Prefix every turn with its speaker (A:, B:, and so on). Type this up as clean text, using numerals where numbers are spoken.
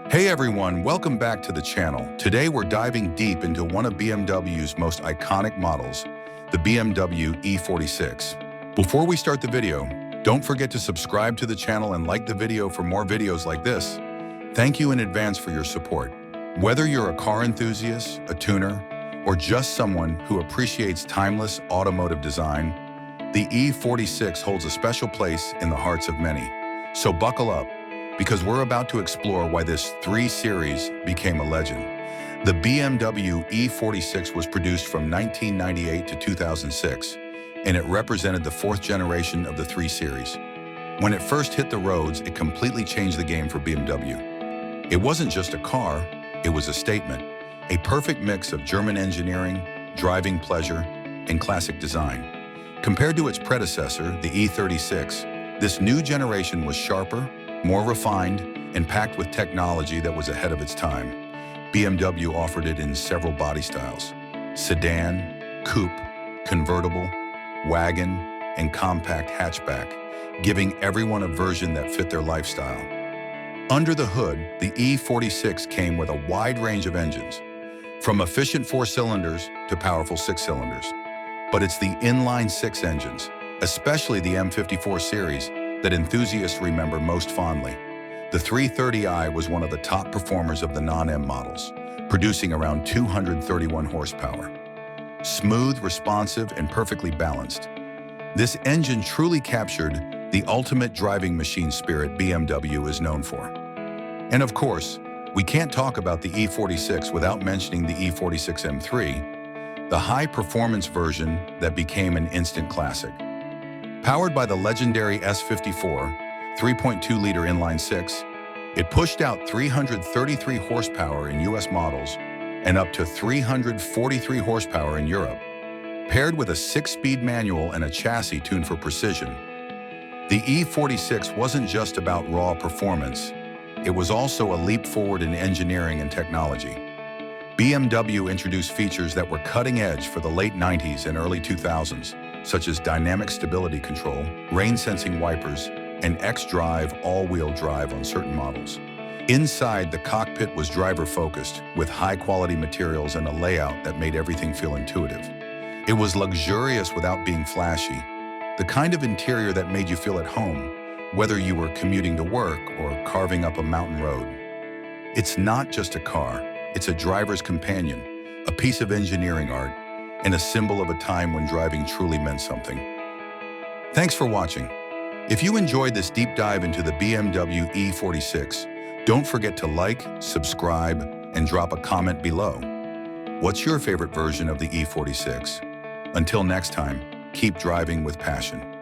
A: Hey everyone, welcome back to the channel. Today we're diving deep into one of BMW's most iconic models, the BMW E46. Before we start the video, don't forget to subscribe to the channel and like the video for more videos like this. Thank you in advance for your support. Whether you're a car enthusiast, a tuner, or just someone who appreciates timeless automotive design, the E46 holds a special place in the hearts of many. So buckle up, because we're about to explore why this 3 Series became a legend. The BMW E46 was produced from 1998 to 2006, and it represented the 4th generation of the 3 Series. When it first hit the roads, it completely changed the game for BMW. It wasn't just a car, it was a statement, a perfect mix of German engineering, driving pleasure, and classic design. Compared to its predecessor, the E36, this new generation was sharper, more refined, and packed with technology that was ahead of its time. BMW offered it in several body styles: sedan, coupe, convertible, wagon, and compact hatchback, giving everyone a version that fit their lifestyle. Under the hood, the E46 came with a wide range of engines, from efficient 4 cylinders to powerful 6 cylinders. But it's the inline 6 engines, especially the M54 series, that enthusiasts remember most fondly. The 330i was one of the top performers of the non-M models, producing around 231 horsepower. Smooth, responsive, and perfectly balanced, this engine truly captured the ultimate driving machine spirit BMW is known for. And of course, we can't talk about the E46 without mentioning the E46 M3, the high-performance version that became an instant classic. Powered by the legendary S54, 3.2-liter inline-6, it pushed out 333 horsepower in US models and up to 343 horsepower in Europe. Paired with a 6-speed manual and a chassis tuned for precision, the E46 wasn't just about raw performance, it was also a leap forward in engineering and technology. BMW introduced features that were cutting-edge for the late 90s and early 2000s, such as dynamic stability control, rain-sensing wipers, and X-Drive all-wheel drive on certain models. Inside, the cockpit was driver-focused, with high-quality materials and a layout that made everything feel intuitive. It was luxurious without being flashy, the kind of interior that made you feel at home, whether you were commuting to work or carving up a mountain road. It's not just a car, it's a driver's companion, a piece of engineering art, and a symbol of a time when driving truly meant something. Thanks for watching. If you enjoyed this deep dive into the BMW E46, don't forget to like, subscribe, and drop a comment below. What's your favorite version of the E46? Until next time, keep driving with passion.